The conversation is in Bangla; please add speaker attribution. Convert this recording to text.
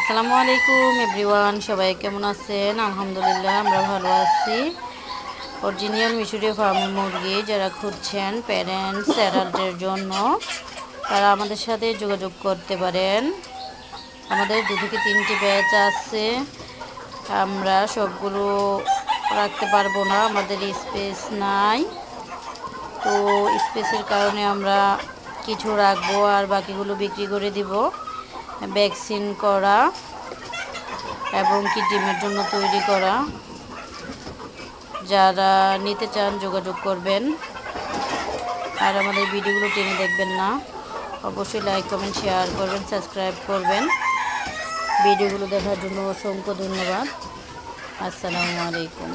Speaker 1: আসসালামু আলাইকুম এভরিওয়ান, সবাই কেমন আছেন? আলহামদুলিল্লাহ আমরা ভালো আছি। অরিজিনাল মিশরীয় ফার্মের মুরগি যারা খুঁজছেন প্যারেন্টস অ্যাডাল্টের জন্য, তারা আমাদের সাথে যোগাযোগ করতে পারেন। আমাদের 2 থেকে 3টি ব্যাচ আছে। আমরা সবগুলো রাখতে পারবো না, আমাদের স্পেস নাই। তো স্পেসের কারণে আমরা কিছু রাখবো আর বাকিগুলো বিক্রি করে দিব। ভ্যাকসিন করা এবং কি ডিমের জন্য তৈরি করা। যারা নিতে চান যোগাযোগ করবেন। আর আমাদের ভিডিওগুলো টেনে দেখবেন না, অবশ্যই লাইক কমেন্ট শেয়ার করবেন, সাবস্ক্রাইব করবেন। ভিডিওগুলো দেখার জন্য অসংখ্য ধন্যবাদ। আসসালামু আলাইকুম।